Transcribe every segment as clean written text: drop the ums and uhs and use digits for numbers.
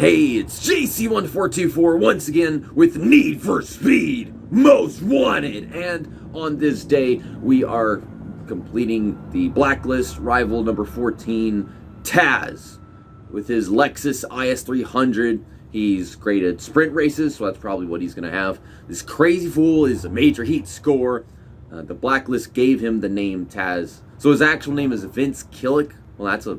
Hey, it's JC1424 once again with Need for Speed Most Wanted. And on this day, we are completing the Blacklist rival number 14, Taz. With his Lexus IS300, he's great at sprint races, so that's probably what he's going to have. This crazy fool is a major heat score. The Blacklist gave him the name Taz. So his actual name is Vince Killick. Well, that's a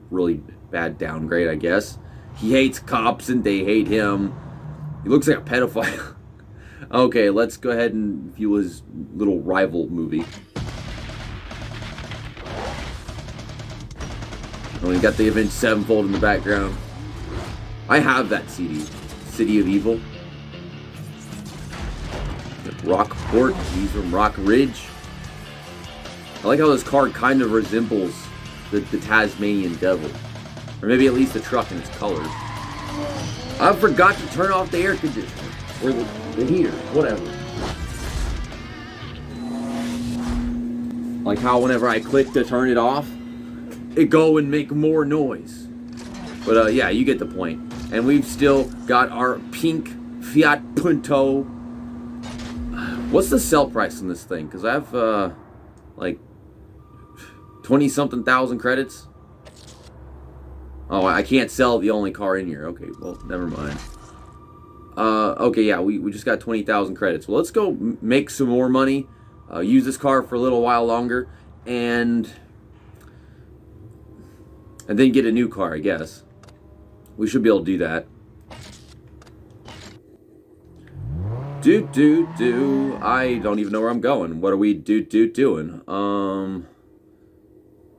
really bad downgrade, I guess. He hates cops and they hate him. He looks like a pedophile. Okay, let's go ahead and view his little rival movie. Oh, we got the Avenged Sevenfold in the background. I have that CD. City of Evil. Rockport. He's from Rock Ridge. I like how this car kind of resembles the Tasmanian Devil. Or maybe at least the truck in its colors. I forgot to turn off the air conditioner. Or the heater. Whatever. Like how whenever I click to turn it off, it go and make more noise. But yeah, you get the point. And we've still got our pink Fiat Punto. What's the sell price on this thing? Because I have like 20-something thousand credits. Oh, I can't sell the only car in here. Okay, well, never mind. Okay, yeah, we just got 20,000 credits. Well, let's go make some more money. Use this car for a little while longer. And then get a new car, I guess. We should be able to do that. I don't even know where I'm going. What are we doing?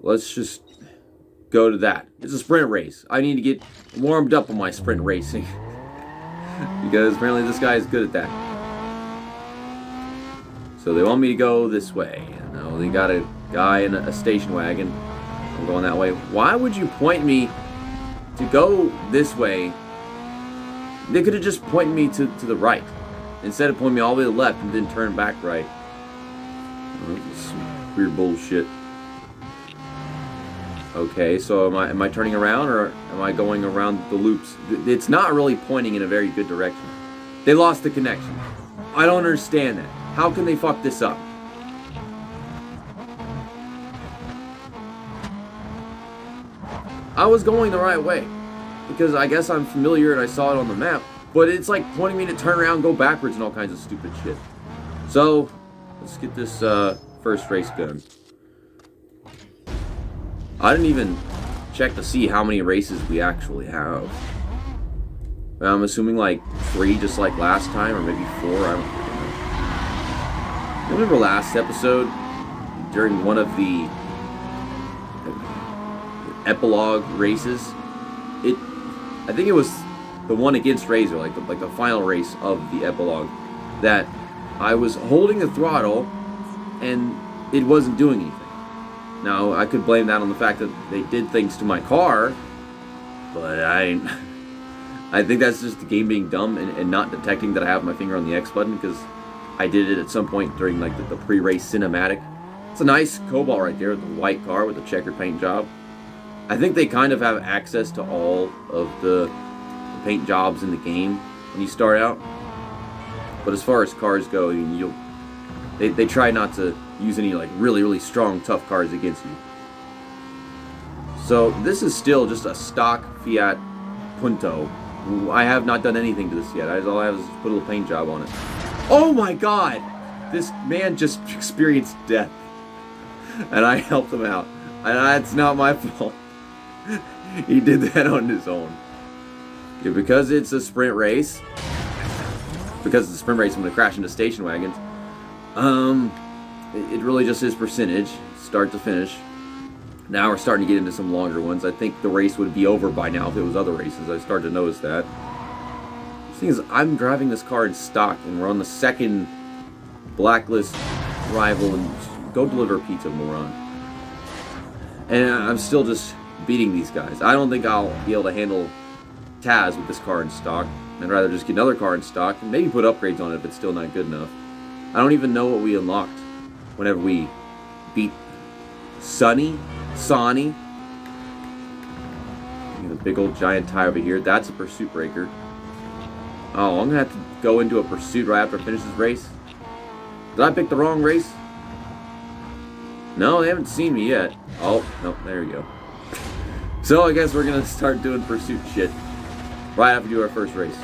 Let's just go to that. It's a sprint race. I need to get warmed up on my sprint racing. Because apparently this guy is good at that. So they want me to go this way. No, they got a guy in a station wagon. I'm going that way. Why would you point me to go this way? They could have just pointed me to the right. Instead of pointing me all the way to the left and then turn back right. Oh, this is some weird bullshit. Okay, so am I turning around or am I going around the loops? It's not really pointing in a very good direction. They lost the connection. I don't understand that. How can they fuck this up? I was going the right way because I guess I'm familiar and I saw it on the map, but it's like pointing me to turn around, go backwards and all kinds of stupid shit. So let's get this first race done. I didn't even check to see how many races we actually have. I'm assuming like 3 just like last time, or maybe 4, I don't know. You remember last episode during one of the epilogue races, I think it was the one against Razor, like the final race of the epilogue, that I was holding the throttle and it wasn't doing anything. Now I could blame that on the fact that they did things to my car, but I think that's just the game being dumb and not detecting that I have my finger on the X button, because I did it at some point during like the pre-race cinematic. It's a nice Cobalt right there, the white car with the checkered paint job. I think they kind of have access to all of the paint jobs in the game when you start out. But as far as cars go, they try not to use any like really strong, tough cars against you. So this is still just a stock Fiat Punto. I have not done anything to this yet. All I have is put a little paint job on it. Oh my god! This man just experienced death. And I helped him out. And it's not my fault. He did that on his own. Yeah, because it's a sprint race. Because it's a sprint race, I'm going to crash into station wagons. It really just is percentage, start to finish. Now we're starting to get into some longer ones. I think the race would be over by now if it was other races. I started to notice that. The thing is, I'm driving this car in stock, and we're on the second Blacklist rival, and go deliver pizza, moron. And I'm still just beating these guys. I don't think I'll be able to handle Taz with this car in stock. I'd rather just get another car in stock and maybe put upgrades on it if it's still not good enough. I don't even know what we unlocked whenever we beat Sonny. And a big old giant tie over here. That's a pursuit breaker. Oh, I'm gonna have to go into a pursuit right after I finish this race. Did I pick the wrong race? No, they haven't seen me yet. Oh, no, there we go. So I guess we're gonna start doing pursuit shit right after we do our first race.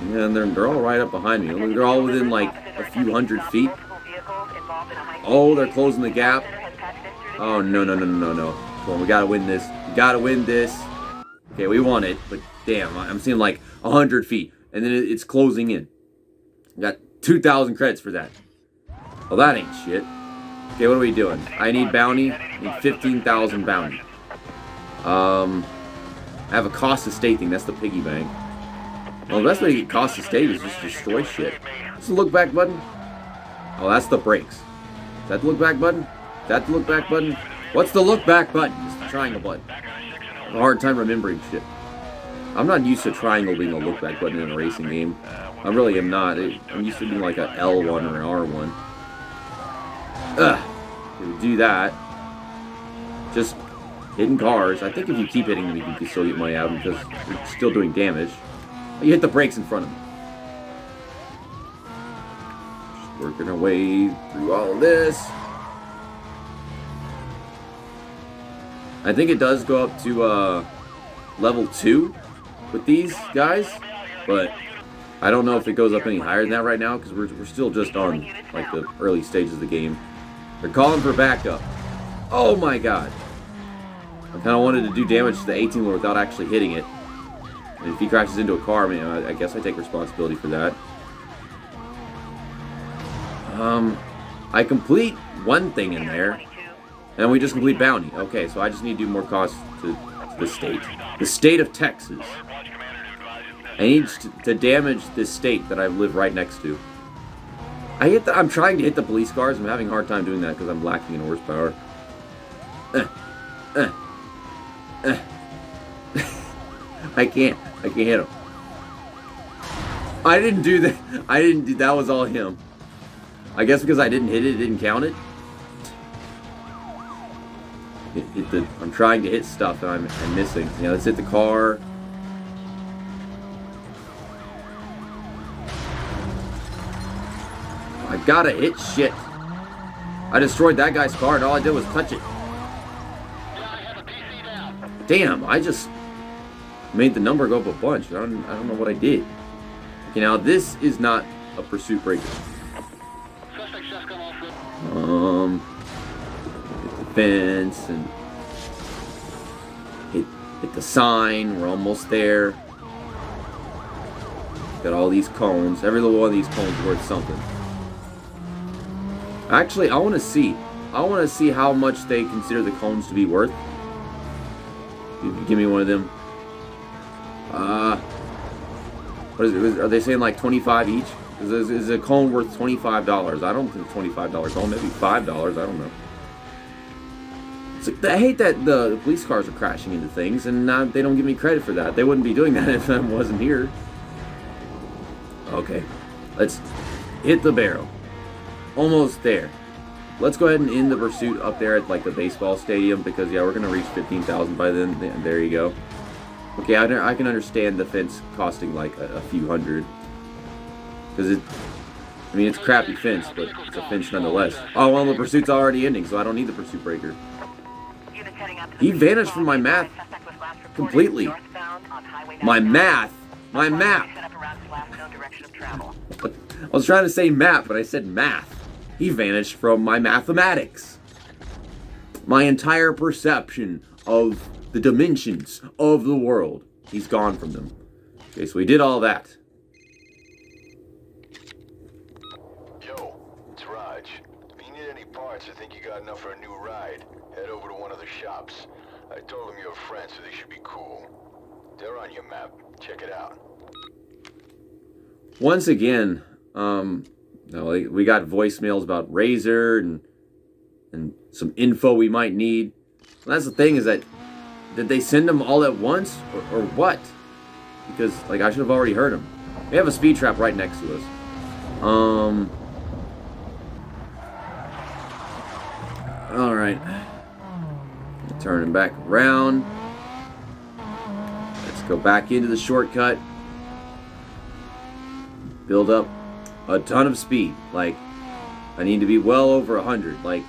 Yeah, and they're all right up behind me. They're all within like a few hundred feet. Oh, they're closing the gap. Oh, no. Come on, we gotta win this. We gotta win this. Okay, we won it, but damn, I'm seeing like 100 feet, and then it's closing in. Got 2,000 credits for that. Well, that ain't shit. Okay, what are we doing? I need bounty. I need 15,000 bounty. I have a cost of state thing. That's the piggy bank. Well, the best way to get cost of state is just destroy shit. What's the look back button? Oh, that's the brakes. Is that the look back button? Is that the look back button? What's the look back button? It's the triangle button. I have a hard time remembering shit. I'm not used to triangle being a look back button in a racing game. I really am not. I'm used to being like a L1 or an R1. Ugh. Do that. Just hitting cars. I think if you keep hitting them, you can still get money out of them because you're still doing damage. You hit the brakes in front of them. Just working our way through all of this. I think it does go up to level 2 with these guys, but I don't know if it goes up any higher than that right now because we're still just on like the early stages of the game. They're calling for backup. Oh my god. I kind of wanted to do damage to the 18-wheeler without actually hitting it. And if he crashes into a car, I mean, I guess I take responsibility for that. I complete one thing in there, and we just complete bounty. Okay, so I just need to do more costs to the state. The state of Texas. I need to damage this state that I live right next to. I'm trying to hit the police cars. I'm having a hard time doing that because I'm lacking in horsepower. I can't hit him. I didn't do that. That was all him. I guess because I didn't hit it, it didn't count it. I'm trying to hit stuff and I'm missing. Yeah, let's hit the car. I gotta hit shit. I destroyed that guy's car and all I did was touch it. Damn, I just made the number go up a bunch. I don't know what I did. Okay, now this is not a pursuit breaker. Hit the fence and hit the sign. We're almost there. Got all these cones. Every little one of these cones is worth something. Actually, I want to see how much they consider the cones to be worth. Give me one of them. What is it? Are they saying like 25 each? Is a cone worth $25? I don't think $25 cone. Maybe $5. I don't know. I hate that the police cars are crashing into things, and they don't give me credit for that. They wouldn't be doing that if I wasn't here. Okay, let's hit the barrel. Almost there. Let's go ahead and end the pursuit up there at like the baseball stadium because yeah, we're gonna reach 15,000 by then. There you go. Okay, I can understand the fence costing like a few hundred because it's a crappy fence, but it's a fence nonetheless. Oh well, the pursuit's already ending, so I don't need the pursuit breaker. He vanished from my map completely. My math. I was trying to say map, but I said math. He vanished from my mathematics. My entire perception of the dimensions of the world. He's gone from them. Okay, so we did all that. Yo, it's Raj. If you need any parts or think you got enough for a new ride, head over to one of the shops. I told them you're a friend, so they should be cool. They're on your map. Check it out. Once again, we got voicemails about Razor and some info we might need. And that's the thing is that did they send them all at once or what? Because like I should have already heard them. We have a speed trap right next to us. All right. Turning back around. Let's go back into the shortcut. Build up a ton of speed. Like, I need to be well over 100. Like,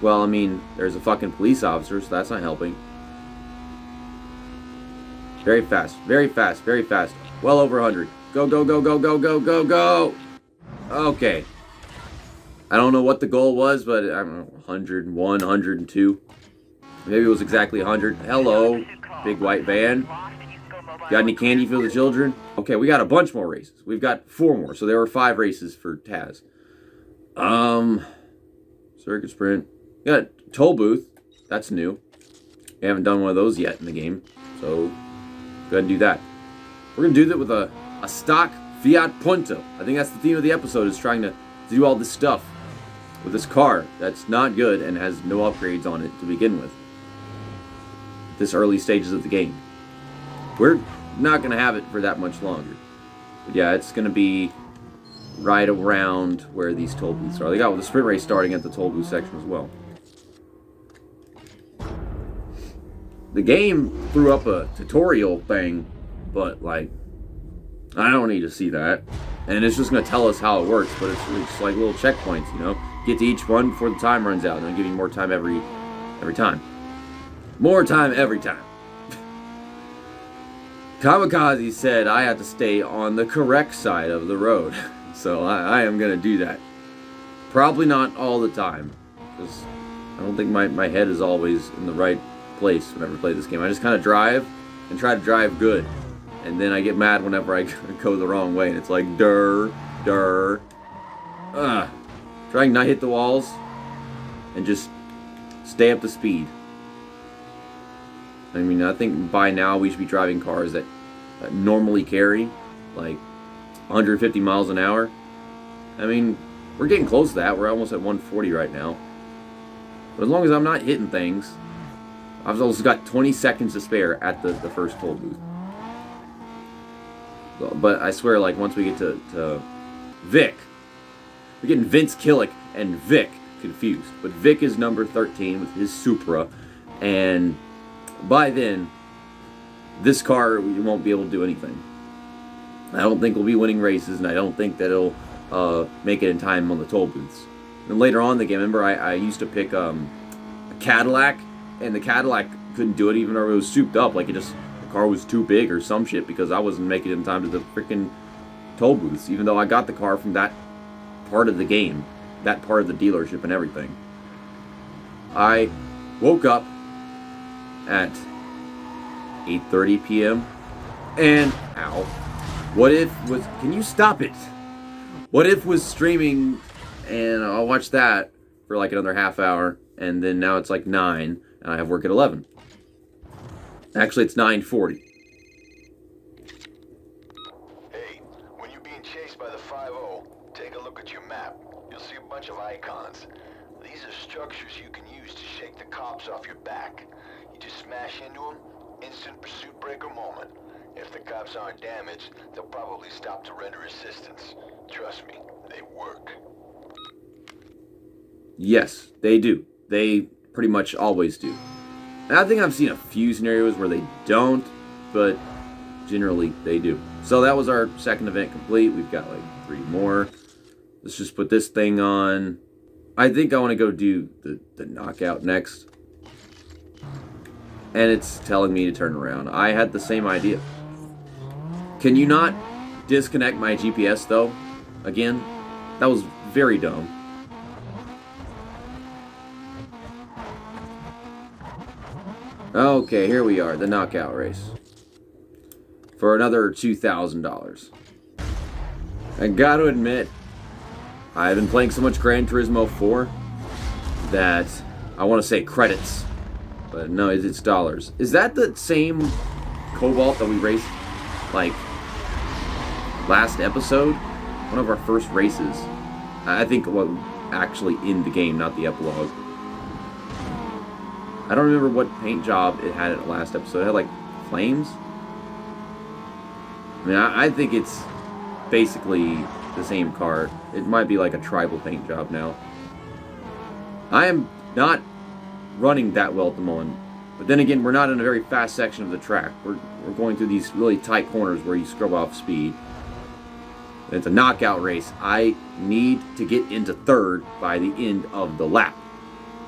well, I mean, there's a fucking police officer, so that's not helping. Very fast, very fast, very fast. Well over 100. Go, go, go, go, go, go, go, go. Okay. I don't know what the goal was, but I don't know, 101, 102. Maybe it was exactly 100. Hello, big white van. Got any candy for the children? Okay, we got a bunch more races. We've got 4 more, so there were 5 races for Taz. Circuit sprint. Got a toll booth. That's new. We haven't done one of those yet in the game, so go ahead and do that. We're gonna do that with a stock Fiat Punto. I think that's the theme of the episode, is trying to do all this stuff with this car that's not good and has no upgrades on it to begin with. This early stages of the game. We're not going to have it for that much longer. But yeah, it's going to be right around where these toll booths are. They got the sprint race starting at the toll booth section as well. The game threw up a tutorial thing, but like, I don't need to see that. And it's just going to tell us how it works, but it's just like little checkpoints, you know? Get to each one before the time runs out, and it'll give you more time every time. More time every time. Kamikaze said I have to stay on the correct side of the road. So I am going to do that. Probably not all the time, because I don't think my head is always in the right place whenever I play this game. I just kind of drive and try to drive good. And then I get mad whenever I go the wrong way, and it's like, durr. Trying not to hit the walls and just stay up to speed. I mean, I think by now we should be driving cars that normally carry like 150 miles an hour. I mean, we're getting close to that. We're almost at 140 right now. But as long as I'm not hitting things, I've also got 20 seconds to spare at the first toll booth. But I swear, like, once we get to Vic, we're getting Vince Killick and Vic confused. But Vic is number 13 with his Supra, and by then, this car, we won't be able to do anything. I don't think we'll be winning races, and I don't think that it'll make it in time on the toll booths. And later on in the game, remember, I used to pick a Cadillac, and the Cadillac couldn't do it even though it was souped up. Like, the car was too big or some shit because I wasn't making it in time to the freaking toll booths, even though I got the car from that part of the game, that part of the dealership and everything. I woke up at 8:30 p.m. and can you stop it? What If was streaming, and I'll watch that for like another half hour, and then now it's like 9 and I have work at 11. Actually, it's 9:40. Hey, when you're being chased by the 5-0, take a look at your map. You'll see a bunch of icons. These are structures you can use to shake the cops off your back. You just smash into them, instant pursuit breaker moment. If the cops aren't damaged, they'll probably stop to render assistance. Trust me, they work. Yes, they do. They pretty much always do. And I think I've seen a few scenarios where they don't, but generally they do. So that was our second event complete. We've got like 3 more. Let's just put this thing on. I think I want to go do the knockout next. And it's telling me to turn around. I had the same idea. Can you not disconnect my GPS though? Again? That was very dumb. Okay, here we are, the knockout race. For another $2,000. I gotta admit, I've been playing so much Gran Turismo 4 that I want to say credits. But no, it's dollars. Is that the same Cobalt that we raced, like, last episode? One of our first races. I think, well, actually in the game, not the epilogue. I don't remember what paint job it had in the last episode. It had, like, flames? I mean, I think it's basically the same car. It might be like a tribal paint job now. I am not running that well at the moment. But then again, we're not in a very fast section of the track. We're going through these really tight corners where you scrub off speed. And it's a knockout race. I need to get into third by the end of the lap.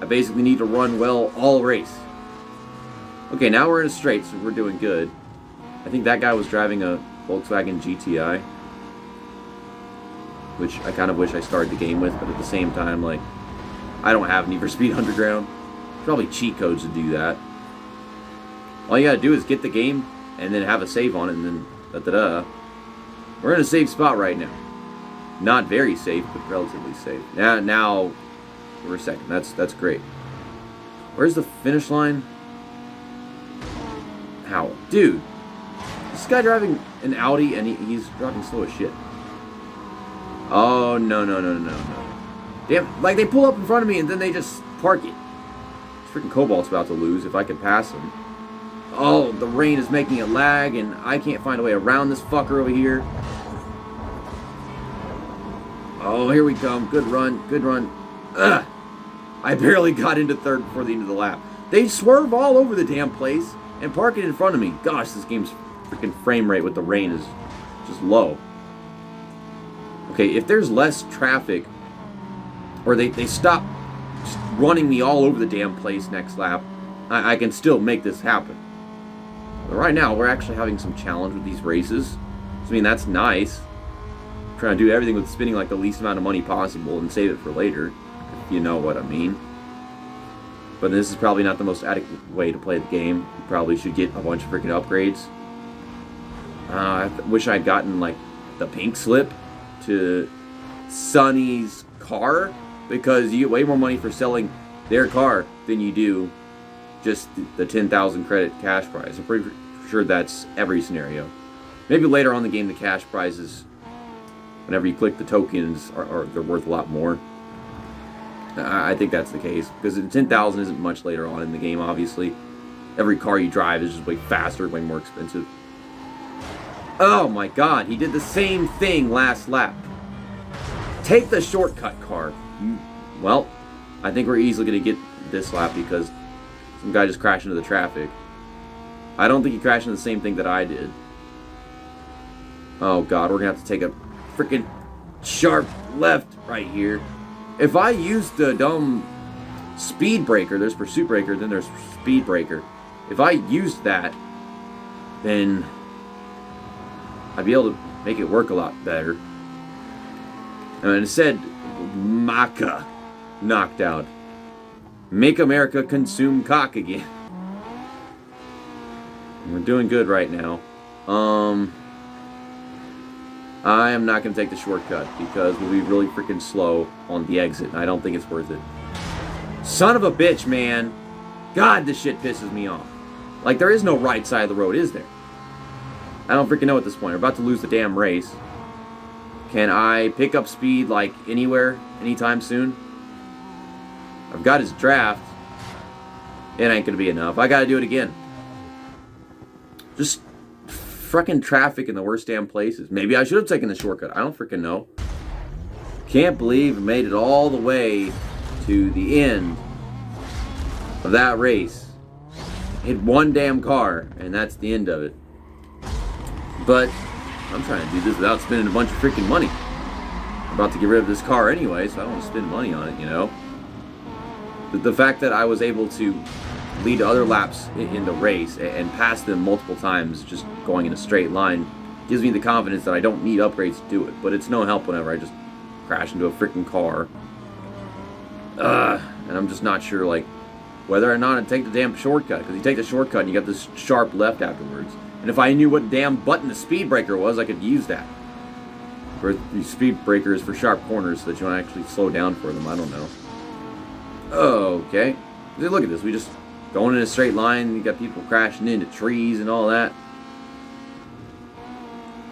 I basically need to run well all race. Okay, now we're in a straight, so we're doing good. I think that guy was driving a Volkswagen GTI, which I kind of wish I started the game with, but at the same time, like, I don't have Need for Speed Underground. Probably cheat codes to do that. All you gotta do is get the game and then have a save on it, and then da-da-da. We're in a safe spot right now. Not very safe, but relatively safe. Now we're second. That's great. Where's the finish line? How? Dude, this guy driving an Audi and he's driving slow as shit. Oh, no. Damn, like they pull up in front of me and then they just park it. Freaking Cobalt's about to lose if I can pass him. Oh, the rain is making it lag and I can't find a way around this fucker over here. Oh, here we come. Good run. Ugh. I barely got into third before the end of the lap. They swerve all over the damn place and park it in front of me. Gosh, this game's freaking frame rate with the rain is just low. Okay, if there's less traffic, or they stop just running me all over the damn place next lap, I can still make this happen. But right now, we're actually having some challenge with these races. So, I mean, that's nice. Trying to do everything with spending like the least amount of money possible and save it for later, if you know what I mean. But this is probably not the most adequate way to play the game. You probably should get a bunch of freaking upgrades. I wish I'd gotten like the pink slip to Sonny's car, because you get way more money for selling their car than you do just the 10,000 credit cash prize. I'm pretty sure that's every scenario. Maybe later on in the game the cash prizes, whenever you click the tokens, are they're worth a lot more. I think that's the case, because 10,000 isn't much later on in the game, obviously. Every car you drive is just way faster, way more expensive. Oh my god, he did the same thing last lap. Take the shortcut car. Well, I think we're easily going to get this lap because some guy just crashed into the traffic. I don't think he crashed into the same thing that I did. Oh god, we're going to have to take a freaking sharp left right here. If I use the dumb speed breaker, there's pursuit breaker, then there's speed breaker. If I used that, then I'd be able to make it work a lot better. And it said Maca knocked out. Make America consume cock again. We're doing good right now. I am not going to take the shortcut because we'll be really freaking slow on the exit, and I don't think it's worth it. Son of a bitch, man. God, this shit pisses me off. Like, there is no right side of the road, is there? I don't freaking know at this point. We're about to lose the damn race. Can I pick up speed, like, anywhere, anytime soon? I've got his draft. It ain't going to be enough. I got to do it again. Just freaking traffic in the worst damn places. Maybe I should have taken the shortcut. I don't freaking know. Can't believe I made it all the way to the end of that race. Hit one damn car, and that's the end of it. But I'm trying to do this without spending a bunch of freaking money. I'm about to get rid of this car anyway, so I don't want to spend money on it, you know. The fact that I was able to lead other laps in the race and pass them multiple times just going in a straight line gives me the confidence that I don't need upgrades to do it. But it's no help whenever I just crash into a freaking car. And I'm just not sure, like, whether or not to take the damn shortcut. Because you take the shortcut and you got this sharp left afterwards. And if I knew what damn button the speed breaker was, I could use that. Or the speed breaker is for sharp corners so that you want to actually slow down for them. I don't know. Okay. Look at this. We just going in a straight line. You got people crashing into trees and all that.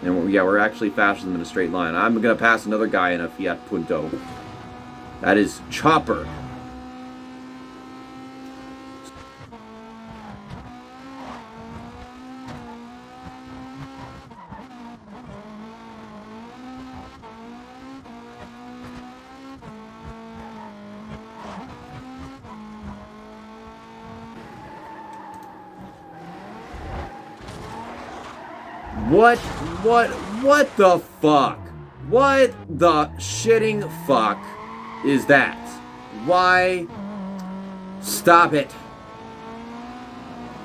And yeah, we're actually faster than in a straight line. I'm going to pass another guy in a Fiat Punto. That is Chopper. What the fuck? What the shitting fuck is that? Why? Stop it.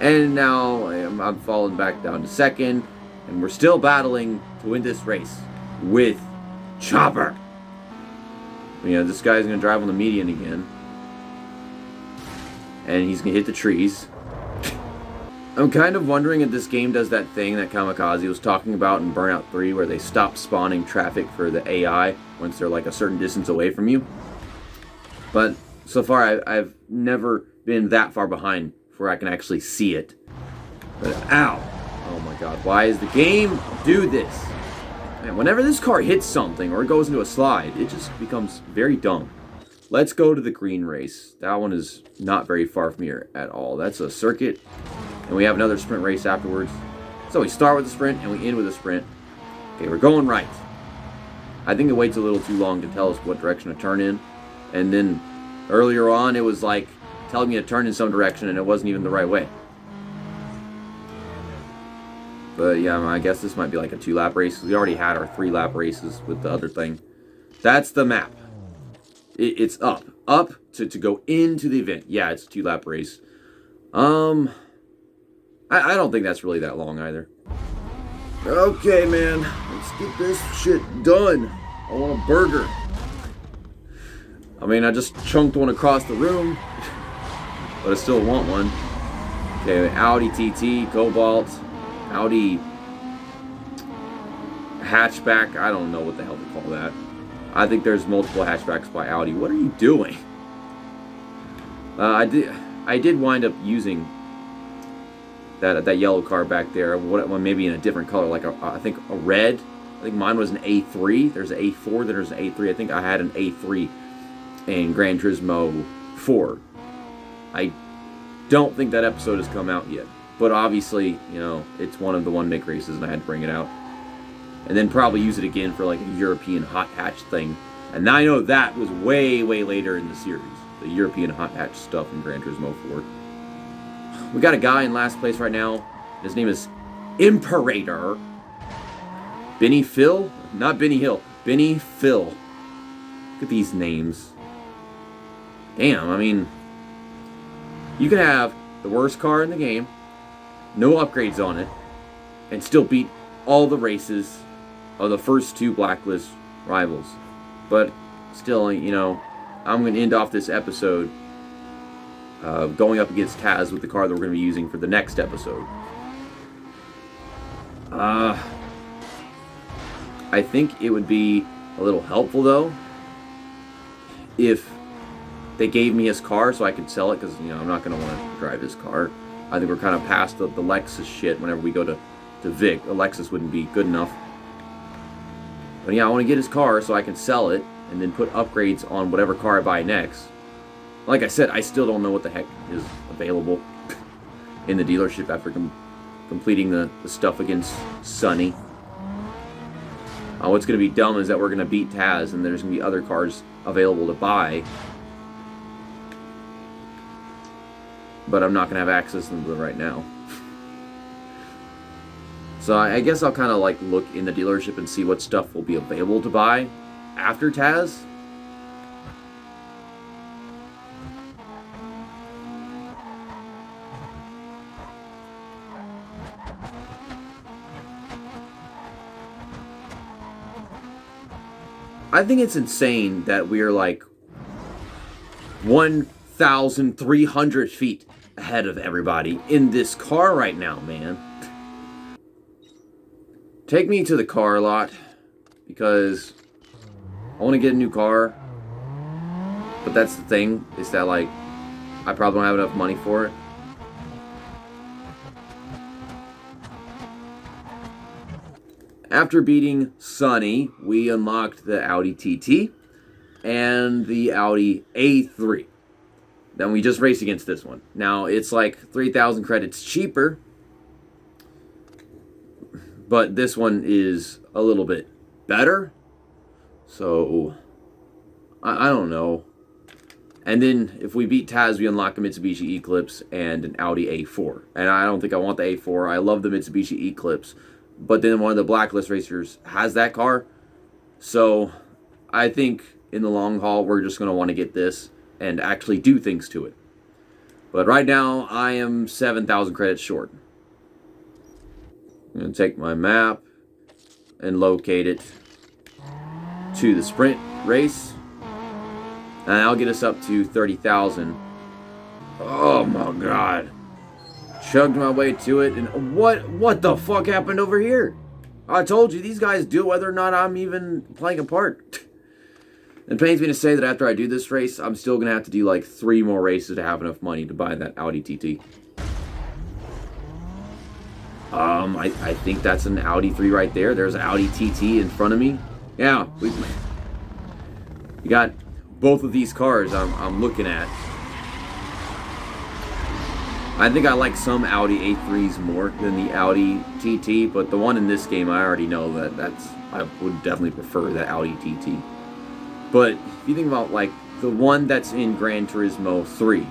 And now I'm falling back down to second, and we're still battling to win this race with Chopper. You know, this guy's gonna drive on the median again, and he's gonna hit the trees. I'm kind of wondering if this game does that thing that Kamikaze was talking about in Burnout 3, where they stop spawning traffic for the AI once they're like a certain distance away from you. But so far, I've never been that far behind where I can actually see it. But ow! Oh my god, why does the game do this? Man, whenever this car hits something or goes into a slide, it just becomes very dumb. Let's go to the green race. That one is not very far from here at all. That's a circuit, and we have another sprint race afterwards. So we start with a sprint and we end with a sprint. Okay, we're going right. I think it waits a little too long to tell us what direction to turn in. And then earlier on, it was like telling me to turn in some direction, and it wasn't even the right way. But yeah, I guess this might be like a 2-lap race. We already had our 3-lap races with the other thing. That's the map. It's up to go into the event. Yeah, it's a 2-lap race. I don't think that's really that long either. Okay, man, let's get this shit done. I want a burger. I mean, I just chunked one across the room, but I still want one. Okay, Audi TT, Cobalt, Audi hatchback. I don't know what the hell to call that. I think there's multiple hatchbacks by Audi. What are you doing? I did wind up using that yellow car back there. Maybe in a different color, like I think a red. I think mine was an A3. There's an A4. Then there's an A3. I think I had an A3 in Gran Turismo 4. I don't think that episode has come out yet. But obviously, you know, it's one of the one make races, and I had to bring it out. And then probably use it again for like a European hot hatch thing. And now I know that was way, way later in the series. The European hot hatch stuff in Gran Turismo 4. We got a guy in last place right now. His name is Imperator. Benny Phil? Not Benny Hill. Benny Phil. Look at these names. Damn, I mean, you can have the worst car in the game, no upgrades on it, and still beat all the races of the first 2 Blacklist rivals. But still, you know, I'm going to end off this episode going up against Taz with the car that we're going to be using for the next episode. I think it would be a little helpful, though, if they gave me his car so I could sell it, because, you know, I'm not going to want to drive his car. I think we're kind of past the Lexus shit. Whenever we go to Vic, the Lexus wouldn't be good enough. But yeah, I want to get his car so I can sell it and then put upgrades on whatever car I buy next. Like I said, I still don't know what the heck is available in the dealership after completing the stuff against Sonny. What's going to be dumb is that we're going to beat Taz and there's going to be other cars available to buy. But I'm not going to have access to them right now. So I guess I'll kind of like look in the dealership and see what stuff will be available to buy after Taz. I think it's insane that we are like 1,300 feet ahead of everybody in this car right now, man. Take me to the car lot, because I want to get a new car. But that's the thing, is that like I probably don't have enough money for it. After beating Sonny, we unlocked the Audi TT and the Audi A3. Then we just raced against this one. Now, it's like 3,000 credits cheaper, but this one is a little bit better. So, I don't know. And then, if we beat Taz, we unlock a Mitsubishi Eclipse and an Audi A4. And I don't think I want the A4. I love the Mitsubishi Eclipse. but then one of the blacklist racers has that car. So I think in the long haul, we're just going to want to get this and actually do things to it. But right now, I am 7,000 credits short. I'm going to take my map and locate it to the sprint race. And I'll get us up to 30,000. Oh my god. Chugged my way to it, and what the fuck happened over here? I told you, these guys do whether or not I'm even playing a part. It pains me to say that after I do this race, I'm still going to have to do like 3 more races to have enough money to buy that Audi TT. I think that's an Audi 3 right there. There's an Audi TT in front of me. Yeah, we got both of these cars I'm looking at. I think I like some Audi A3s more than the Audi TT, but the one in this game, I already know I would definitely prefer the Audi TT. But if you think about like the one that's in Gran Turismo 3,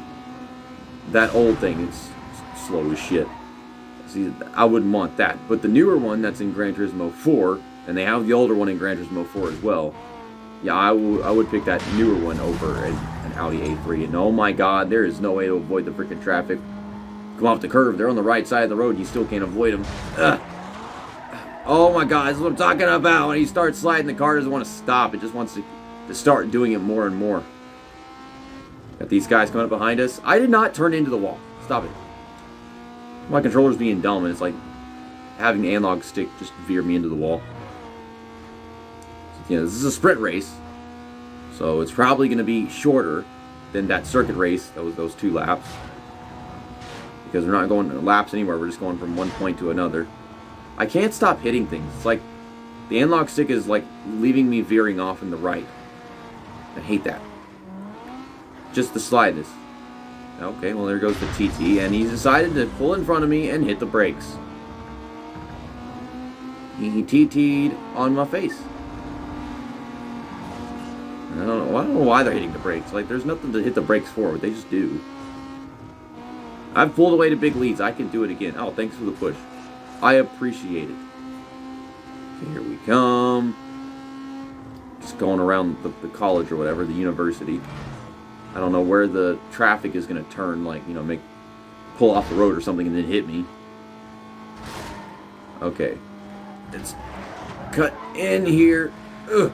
that old thing is slow as shit. See, I wouldn't want that. But the newer one that's in Gran Turismo 4, and they have the older one in Gran Turismo 4 as well, yeah, I would pick that newer one over an Audi A3. And oh my god, there is no way to avoid the freaking traffic. Come off the curve, they're on the right side of the road, and you still can't avoid them. Ugh. Oh my god, that's what I'm talking about. When you start sliding, the car doesn't want to stop. It just wants to start doing it more and more. Got these guys coming up behind us. I did not turn into the wall. Stop it. My controller's being dumb, and it's like having the analog stick just veer me into the wall. So, this is a sprint race, so it's probably going to be shorter than that circuit race. That was those 2 laps. Because we're not going laps anywhere. We're just going from one point to another. I can't stop hitting things. It's like the analog stick is like leaving me veering off in the right. I hate that. Just the slightest. Okay, well there goes the TT, and he's decided to pull in front of me and hit the brakes. He TT'd on my face. I don't know why they're hitting the brakes. Like, there's nothing to hit the brakes for. They just do. I've pulled away to big leads. I can do it again. Oh, thanks for the push. I appreciate it. Okay, here we come. Just going around the college or whatever, the university. I don't know where the traffic is going to turn, like, pull off the road or something and then hit me. Okay. It's cut in here. Ugh.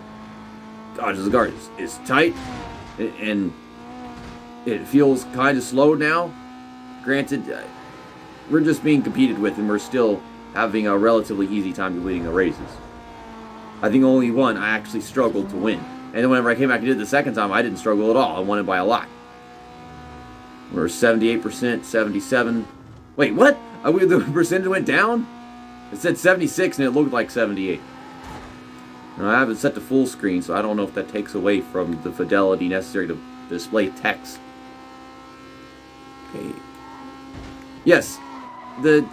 God, this guard is tight. And it feels kind of slow now. Granted, we're just being competed with, and we're still having a relatively easy time completing the races. I think only one I actually struggled to win. And then whenever I came back and did it the second time, I didn't struggle at all. I won it by a lot. We're 78%, 77. Wait, what? The percentage went down? It said 76, and it looked like 78. Now, I have it set to full screen, so I don't know if that takes away from the fidelity necessary to display text. Okay. Yes, the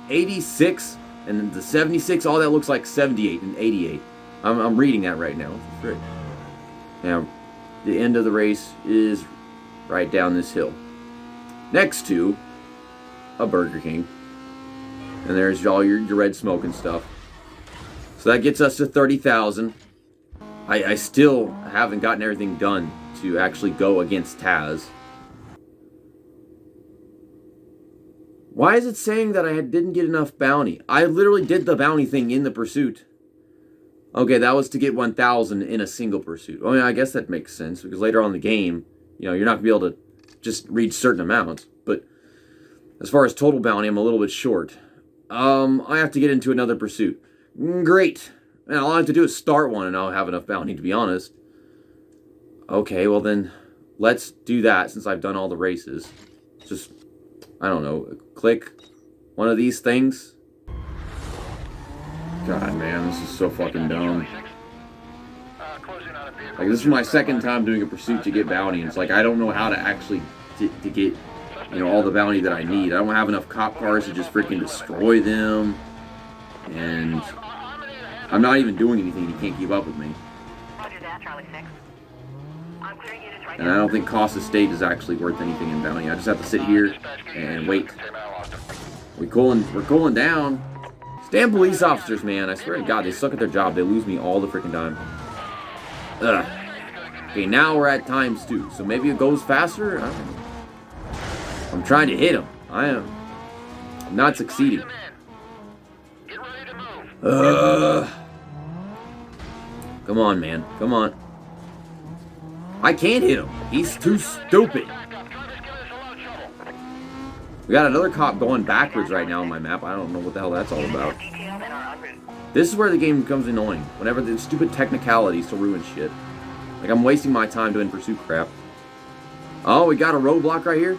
86 and the 76, all that looks like 78 and 88. I'm reading that right now. Frick. Now, the end of the race is right down this hill, next to a Burger King. And there's all your red smoke and stuff. So that gets us to 30,000. I still haven't gotten everything done to actually go against Taz. Why is it saying that I didn't get enough bounty? I literally did the bounty thing in the pursuit. Okay, that was to get 1,000 in a single pursuit. I mean, I guess that makes sense, because later on in the game, you're not going to be able to just reach certain amounts. But as far as total bounty, I'm a little bit short. I have to get into another pursuit. Great. And all I have to do is start one, and I'll have enough bounty, to be honest. Okay, well then, let's do that, since I've done all the races. Just, I don't know, click one of these things. God, man, this is so fucking dumb. Like, this is my second time doing a pursuit to get bounty, and it's like, I don't know how to actually to get, all the bounty that I need. I don't have enough cop cars to just freaking destroy them, and I'm not even doing anything. You can't keep up with me. And I don't think cost of state is actually worth anything in bounty. I just have to sit here and wait. We're cooling down. Damn police officers, man. I swear to God, they suck at their job. They lose me all the freaking time. Ugh. Okay, now we're at ×2. So maybe it goes faster? I don't know. I'm trying to hit him. I'm not succeeding. Come on, man. Come on. I can't hit him. He's too stupid. We got another cop going backwards right now on my map. I don't know what the hell that's all about. This is where the game becomes annoying. Whenever the stupid technicalities to ruin shit. Like, I'm wasting my time doing pursuit crap. Oh, we got a roadblock right here.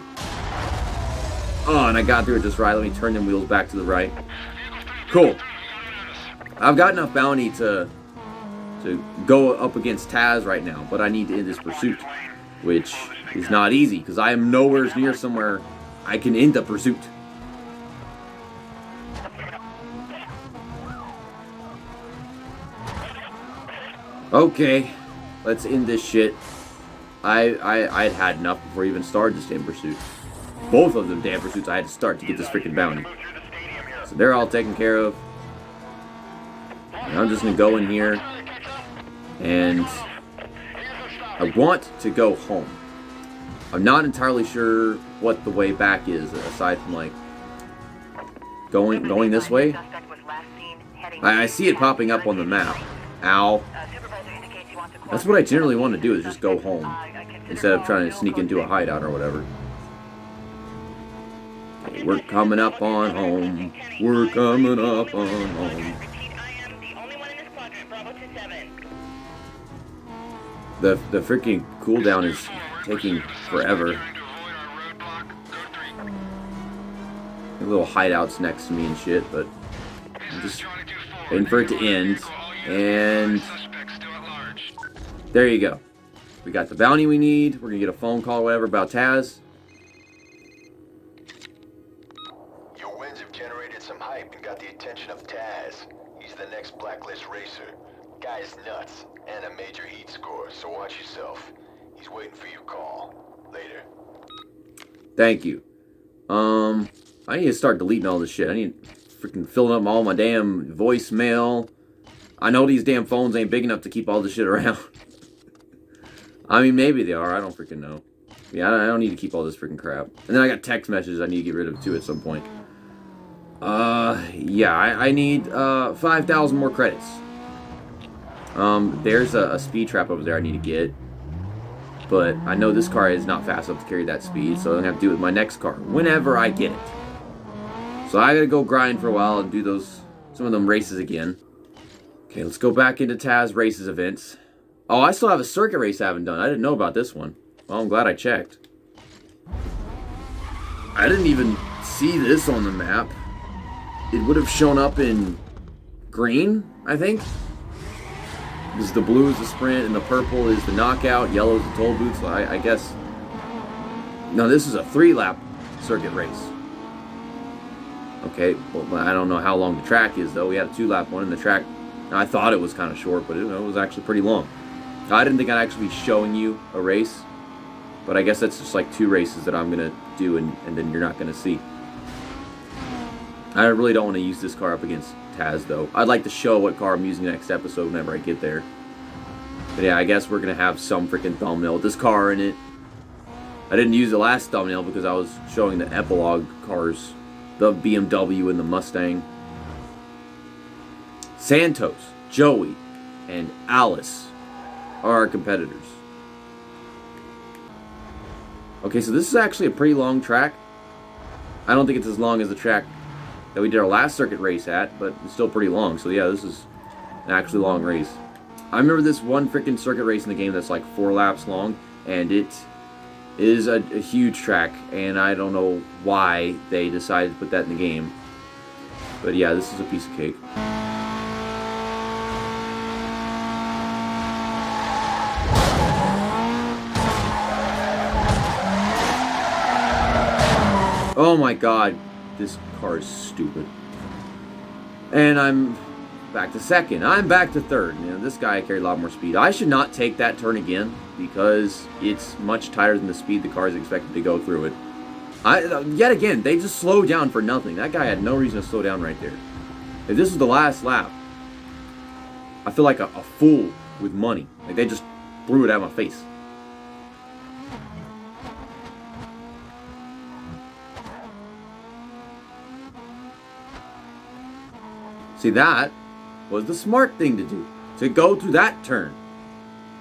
Oh, and I got through it just right. Let me turn them wheels back to the right. Cool. I've got enough bounty to go up against Taz right now, but I need to end this pursuit, which is not easy, because I am nowhere near somewhere I can end the pursuit. Okay, let's end this shit. I'd had enough before I even started this damn pursuit. Both of them damn pursuits I had to start to get this freaking bounty. So they're all taken care of. And I'm just gonna go in here, and I want to go home. I'm not entirely sure what the way back is, aside from like going this way. I see it popping up on the map. Ow. That's what I generally want to do, is just go home instead of trying to sneak into a hideout or whatever. Okay, we're coming up on home. We're coming up on home. The freaking cooldown is taking forever. Little hideouts next to me and shit, but I'm just waiting for it to end. And there you go. We got the bounty we need. We're gonna get a phone call or whatever about Taz. Your wins have generated some hype and got the attention of Taz. He's the next blacklist racer. Guy's nuts and a major heat score, so watch yourself. He's waiting for your call. Later. Thank you. I need to start deleting all this shit. I need freaking filling up all my damn voicemail. I know these damn phones ain't big enough to keep all this shit around. I mean, maybe they are. I don't freaking know. Yeah, I don't need to keep all this freaking crap. And then I got text messages I need to get rid of too at some point. Yeah, I need 5,000 more credits. There's a speed trap over there I need to get. But I know this car is not fast enough to carry that speed, so I'm gonna have to do it with my next car whenever I get it. So I gotta go grind for a while and do some of them races again. Okay, let's go back into Taz races events. Oh, I still have a circuit race I haven't done. I didn't know about this one. Well, I'm glad I checked. I didn't even see this on the map. It would have shown up in green, I think. Because the blue is the sprint and the purple is the knockout, yellow is the toll booth, so I guess... No, this is a 3-lap circuit race. Okay, well, I don't know how long the track is, though. We had a 2-lap one, and the track... I thought it was kind of short, but it was actually pretty long. I didn't think I'd actually be showing you a race, but I guess that's just like 2 races that I'm going to do, and then you're not going to see. I really don't want to use this car up against Taz, though. I'd like to show what car I'm using next episode whenever I get there. But yeah, I guess we're going to have some freaking thumbnail with this car in it. I didn't use the last thumbnail because I was showing the epilogue cars. The BMW and the Mustang. Santos, Joey, and Alice are our competitors. Okay, so this is actually a pretty long track. I don't think it's as long as the track that we did our last circuit race at, but it's still pretty long. So yeah, this is an actually long race. I remember this one freaking circuit race in the game that's like 4 laps long, and it is a huge track, and I don't know why they decided to put that in the game. But yeah, this is a piece of cake. Oh my god, this car is stupid. And I'm back to second. I'm back to third. You know, this guy carried a lot more speed. I should not take that turn again because it's much tighter than the speed the car is expected to go through it. Yet again, they just slowed down for nothing. That guy had no reason to slow down right there. If this was the last lap, I feel like a fool with money. Like they just threw it at my face. See, that was the smart thing to do, to go through that turn,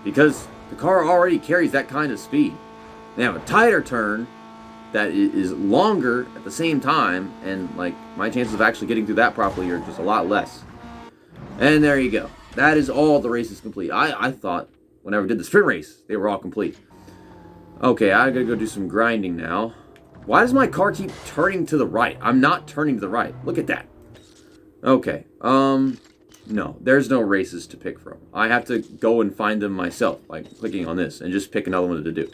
because the car already carries that kind of speed. They have a tighter turn that is longer at the same time, and like my chances of actually getting through that properly are just a lot less. And there you go. That is all the races complete. I thought whenever I did the sprint race, they were all complete. Okay, I gotta go do some grinding now. Why does my car keep turning to the right? I'm not turning to the right. Look at that. Okay, no, there's no races to pick from. I have to go and find them myself, like clicking on this, and just pick another one to do.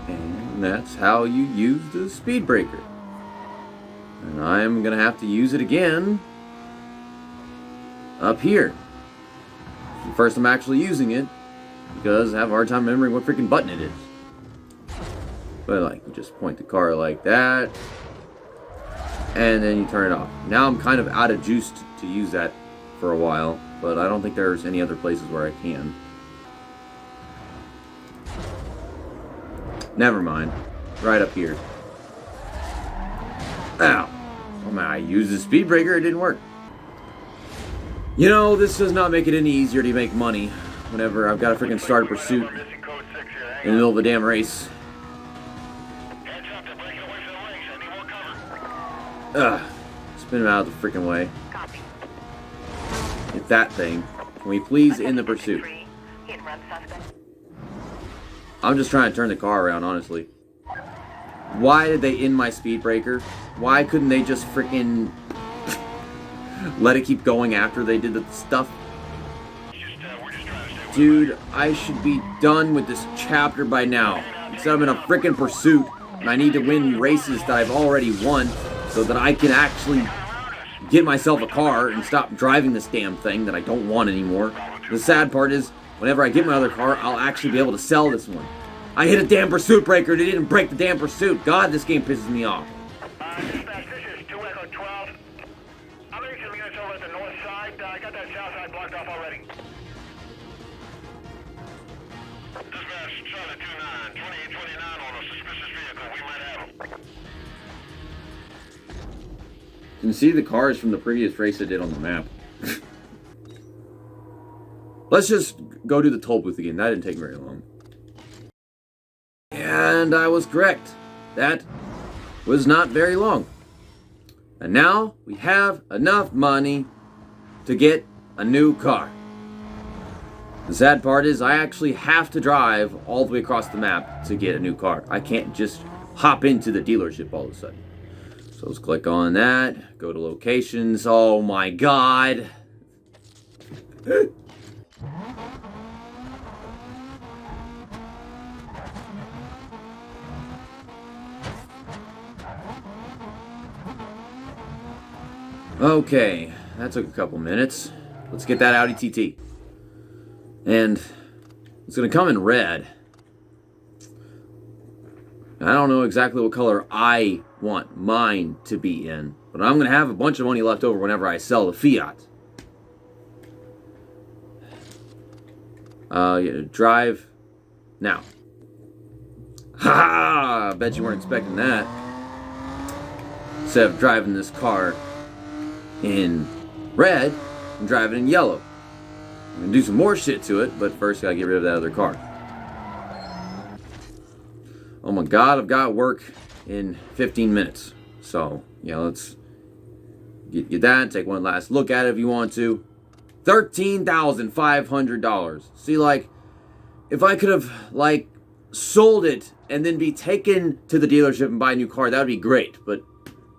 And that's how you use the speed breaker. And I'm gonna have to use it again up here. First I'm actually using it because I have a hard time remembering what freaking button it is. But like, you just point the car like that, and then you turn it off. Now I'm kind of out of juice to use that for a while, but I don't think there's any other places where I can. Never mind. Right up here. Ow. Oh man, I used the speed breaker, it didn't work. You know, this does not make it any easier to make money whenever I've got to freaking start a pursuit in the middle of a damn race. Ugh. Spin him out of the freaking way. Get that thing. Can we please end the pursuit? I'm just trying to turn the car around, honestly. Why did they end my speed breaker? Why couldn't they just freaking let it keep going after they did the stuff? Dude, I should be done with this chapter by now. Except I'm in a freaking pursuit, and I need to win races that I've already won so that I can actually get myself a car and stop driving this damn thing that I don't want anymore. The sad part is, whenever I get my other car, I'll actually be able to sell this one. I hit a damn pursuit breaker and it didn't break the damn pursuit. God, this game pisses me off. Dispatch, this is 2 Echo 12. I'm getting some units over at the north side. I got that south side blocked off already. Dispatch, Charlie 29, 2829 on a suspicious vehicle. We might have him. You can see the cars from the previous race I did on the map. Let's just go to the toll booth again. That didn't take very long. And I was correct. That was not very long. And now we have enough money to get a new car. The sad part is I actually have to drive all the way across the map to get a new car. I can't just hop into the dealership all of a sudden. So let's click on that. Go to locations. Oh my god. Okay, that took a couple minutes. Let's get that Audi TT. And it's going to come in red. I don't know exactly what color I want mine to be in, but I'm going to have a bunch of money left over whenever I sell the Fiat. Drive now. Ha ha! I bet you weren't expecting that. Instead of driving this car in red, I'm driving in yellow. I'm gonna do some more shit to it, but first I gotta get rid of that other car. Oh my god, I've got work in 15 minutes. So, yeah, let's get that, take one last look at it if you want to. $13,500. See, like, if I could have, like, sold it and then be taken to the dealership and buy a new car, that would be great, but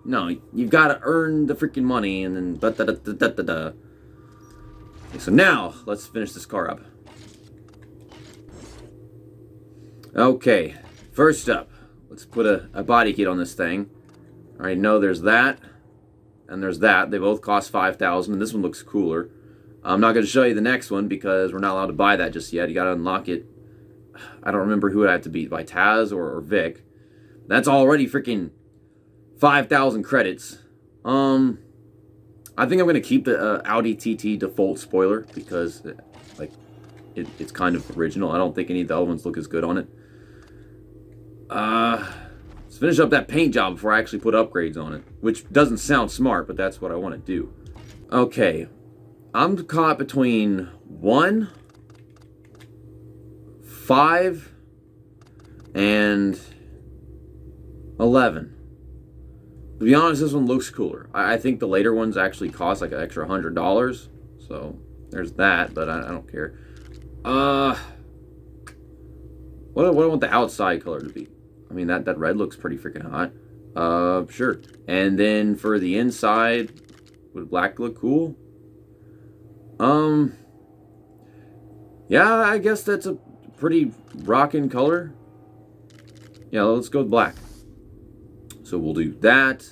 no, you've got to earn the freaking money and then da-da-da-da-da-da. Okay, so now, let's finish this car up. Okay, First up, let's put a body kit on this thing. I already know there's that, and there's that. They both cost $5,000, and this one looks cooler. I'm not going to show you the next one because we're not allowed to buy that just yet. You got to unlock it. I don't remember who it had to be, by Taz or Vic. That's already freaking 5,000 credits. I think I'm going to keep the Audi TT default spoiler because, like, it's kind of original. I don't think any of the other ones look as good on it. Let's finish up that paint job before I actually put upgrades on it, which doesn't sound smart, but that's what I want to do. Okay, I'm caught between 1, 5, and 11. To be honest, this one looks cooler. I think the later ones actually cost like an extra $100, so there's that, but I don't care. What do I want the outside color to be? I mean, that red looks pretty freaking hot. Sure. And then for the inside, would black look cool? Yeah, I guess that's a pretty rockin' color. Yeah, let's go with black. So we'll do that.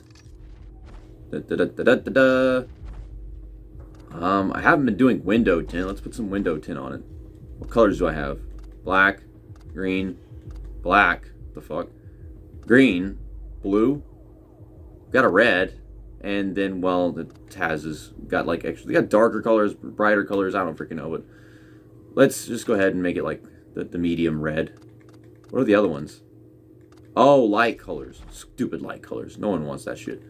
I haven't been doing window tint. Let's put some window tint on it. What colors do I have? Black, green, black. The fuck? Green, blue. Got a red, and then well, the Taz has got like extra. They got darker colors, brighter colors. I don't freaking know, but let's just go ahead and make it like the medium red. What are the other ones? Oh, light colors. Stupid light colors. No one wants that shit.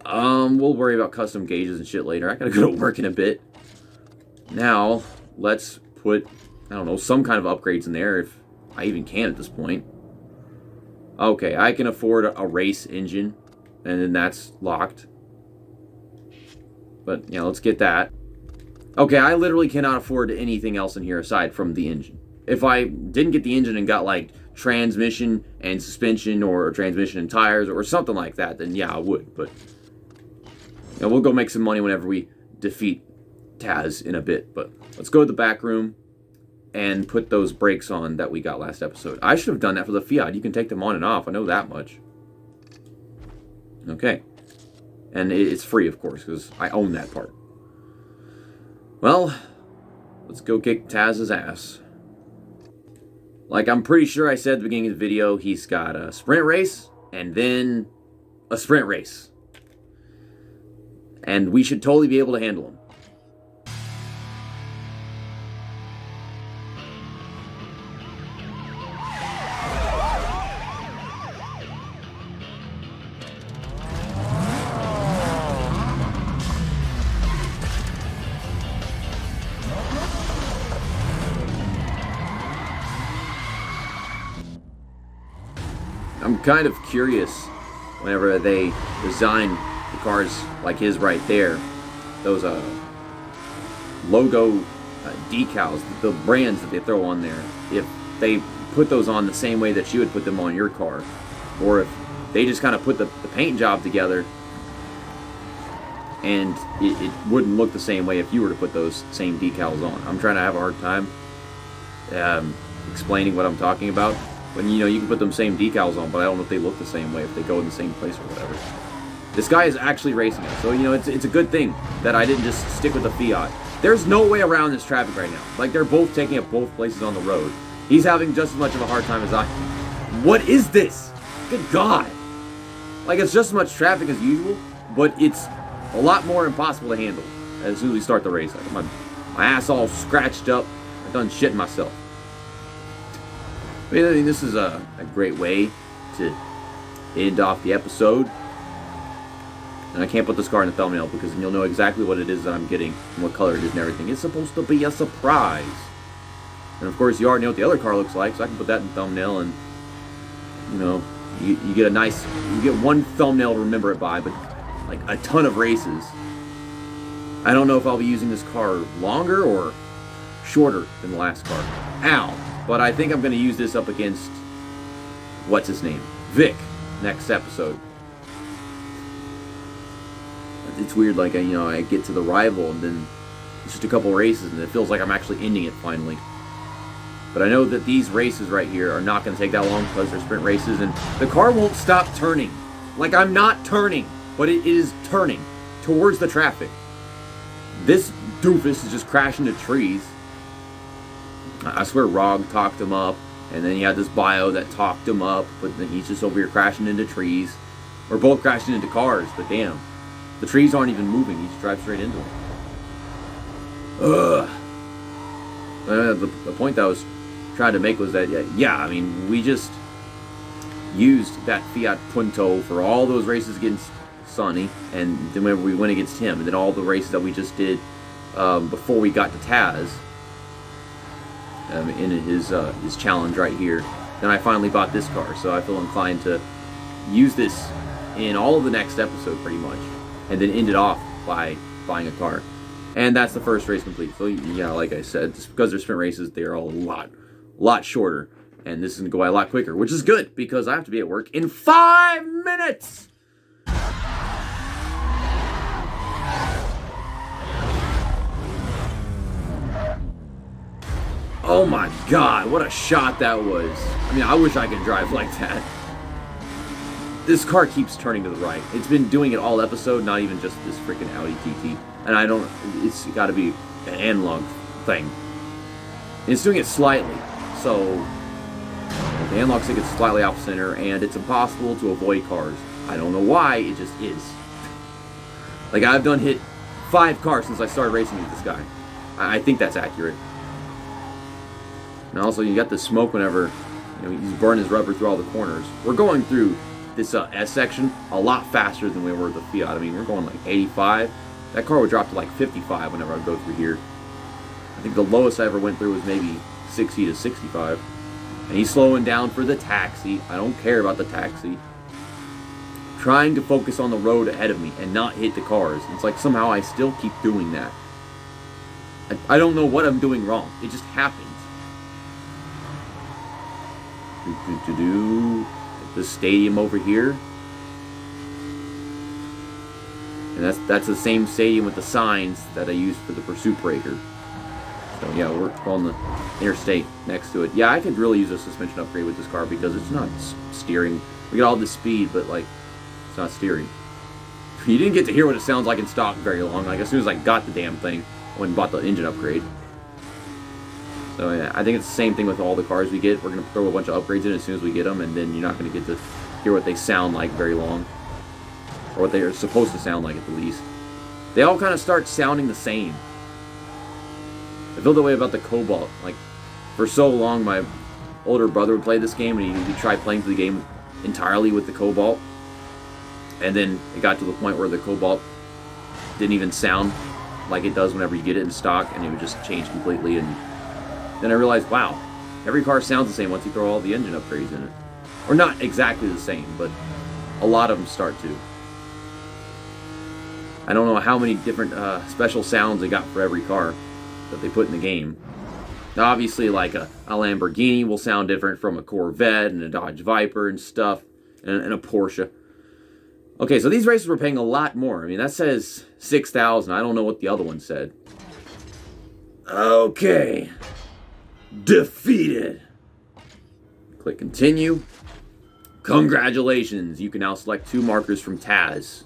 We'll worry about custom gauges and shit later. I gotta go to work in a bit. Now, let's put, I don't know, some kind of upgrades in there if I even can at this point. Okay, I can afford a race engine, and then that's locked. But, yeah, let's get that. Okay, I literally cannot afford anything else in here aside from the engine. If I didn't get the engine and got, like, transmission and suspension or transmission and tires or something like that, then yeah, I would. But, you know, we'll go make some money whenever we defeat Taz in a bit. But let's go to the back room and put those brakes on that we got last episode. I should have done that for the Fiat. You can take them on and off. I know that much. Okay. And it's free, of course, because I own that part. Well, let's go kick Taz's ass. Like, I'm pretty sure I said at the beginning of the video, he's got a sprint race and then a sprint race. And we should totally be able to handle him. I'm kind of curious whenever they design the cars like his right there, those logo decals, the brands that they throw on there, if they put those on the same way that you would put them on your car, or if they just kind of put the paint job together and it wouldn't look the same way if you were to put those same decals on. I'm trying to have a hard time explaining what I'm talking about. When, you know, you can put them same decals on, but I don't know if they look the same way, if they go in the same place or whatever. This guy is actually racing it, so, you know, it's a good thing that I didn't just stick with the Fiat. There's no way around this traffic right now. Like, they're both taking up both places on the road. He's having just as much of a hard time as I am. What is this? Good God. Like, it's just as much traffic as usual, but it's a lot more impossible to handle as soon as we start the race. Like, my ass all scratched up. I've done shitting myself. I mean, this is a great way to end off the episode. And I can't put this car in the thumbnail because then you'll know exactly what it is that I'm getting and what color it is and everything. It's supposed to be a surprise. And of course, you already know what the other car looks like, so I can put that in the thumbnail and, you know, you get a nice, you get one thumbnail to remember it by, but like a ton of races. I don't know if I'll be using this car longer or shorter than the last car. Ow! But I think I'm going to use this up against, what's his name? Vic, next episode. It's weird, like, I get to the rival and then it's just a couple races and it feels like I'm actually ending it finally. But I know that these races right here are not going to take that long because they're sprint races, and the car won't stop turning. Like, I'm not turning, but it is turning towards the traffic. This doofus is just crashing into trees. I swear Rog talked him up, and then you had this bio that talked him up, but then he's just over here crashing into trees. We're both crashing into cars, but damn. The trees aren't even moving, he just drives straight into them. Ugh. The point that I was trying to make was that, yeah, I mean, we just used that Fiat Punto for all those races against Sonny, and then whenever we went against him, and then all the races that we just did before we got to Taz, in his challenge right here. Then I finally bought this car, so I feel inclined to use this in all of the next episode pretty much, and then end it off by buying a car. And that's the first race complete. So yeah, like I said, just because they're sprint races, they are a lot shorter, and this is gonna go by a lot quicker, which is good because I have to be at work in 5 minutes. Oh my god, what a shot that was. I mean, I wish I could drive like that. This car keeps turning to the right. It's been doing it all episode, not even just this freaking Audi TT. And I don't, it's got to be an analog thing. It's doing it slightly, so the analog stick is slightly off center, and it's impossible to avoid cars. I don't know why, it just is. Like, I've done hit 5 cars since I started racing with this guy. I think that's accurate. And also, you got the smoke whenever, you know, he's burning his rubber through all the corners. We're going through this S section a lot faster than we were with the Fiat. I mean, we're going like 85. That car would drop to like 55 whenever I go through here. I think the lowest I ever went through was maybe 60 to 65. And he's slowing down for the taxi. I don't care about the taxi. Trying to focus on the road ahead of me and not hit the cars. It's like somehow I still keep doing that. I don't know what I'm doing wrong. It just happens. The stadium over here. And that's the same stadium with the signs that I used for the Pursuit Breaker. So yeah, we're on the interstate next to it. Yeah, I could really use a suspension upgrade with this car because it's not steering. We got all this speed, but like, it's not steering. You didn't get to hear what it sounds like in stock very long. Like, as soon as I got the damn thing, I went and bought the engine upgrade. So yeah, I think it's the same thing with all the cars we get. We're going to throw a bunch of upgrades in as soon as we get them, and then you're not going to get to hear what they sound like very long. Or what they are supposed to sound like at the least. They all kind of start sounding the same. I feel the way about the Cobalt. Like, for so long, my older brother would play this game, and he'd try playing through the game entirely with the Cobalt. And then it got to the point where the Cobalt didn't even sound like it does whenever you get it in stock, and it would just change completely. And then I realized, wow, every car sounds the same once you throw all the engine upgrades in it. Or not exactly the same, but a lot of them start to. I don't know how many different special sounds they got for every car that they put in the game. Now, obviously, like a Lamborghini will sound different from a Corvette and a Dodge Viper and stuff, and a Porsche. Okay, so these races were paying a lot more. I mean, that says 6,000. I don't know what the other one said. Okay. Defeated. Click continue. Congratulations. You can now select 2 markers from Taz.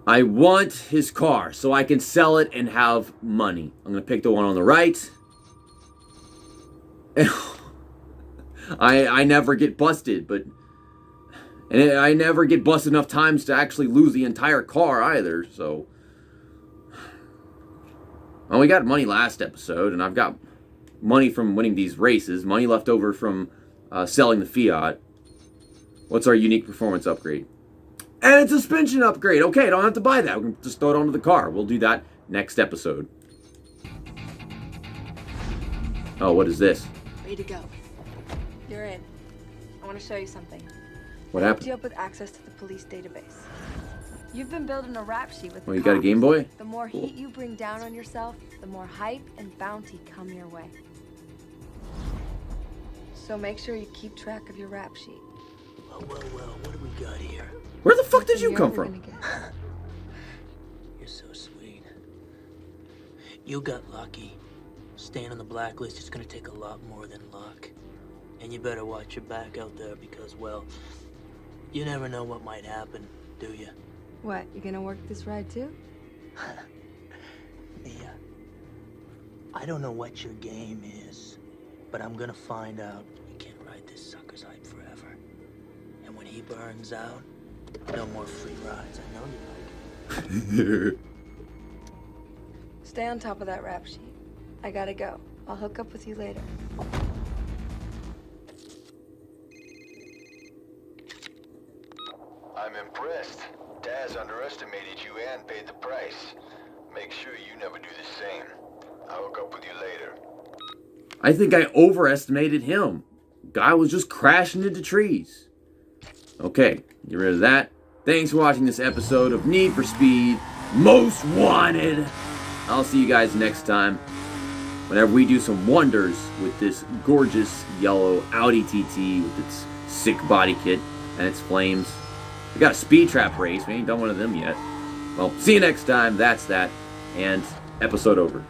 I want his car so I can sell it and have money. I'm going to pick the one on the right. I never get busted, but... And I never get busted enough times to actually lose the entire car either, so... Well, we got money last episode, and I've got money from winning these races. Money left over from selling the Fiat. What's our unique performance upgrade? And it's a suspension upgrade. Okay, I don't have to buy that. We can just throw it onto the car. We'll do that next episode. Oh, what is this? Ready to go. You're in. I want to show you something. What I hooked happened? you up with access to the police database. You've been building a rap sheet with the Well, you got a cops. Game Boy? The more Cool. heat you bring down on yourself, the more hype and bounty come your way. So make sure you keep track of your rap sheet. Well, what do we got here? Where the fuck did Nothing you come you're ever from? gonna get. You're so sweet. You got lucky. Staying on the blacklist is gonna take a lot more than luck. And you better watch your back out there because, well, you never know what might happen, do you? What, you gonna work this ride too? Mia, I don't know what your game is, but I'm gonna find out. You can't ride this sucker's hype forever. And when he burns out, no more free rides. I know you like it. Stay on top of that rap sheet. I gotta go. I'll hook up with you later. I'm impressed. Daz underestimated you and paid the price. Make sure you never do the same. I'll hook up with you later. I think I overestimated him. Guy was just crashing into trees. Okay, get rid of that. Thanks for watching this episode of Need for Speed Most Wanted. I'll see you guys next time whenever we do some wonders with this gorgeous yellow Audi TT with its sick body kit and its flames. We got a speed trap race. We ain't done one of them yet. Well, see you next time. That's that. And episode over.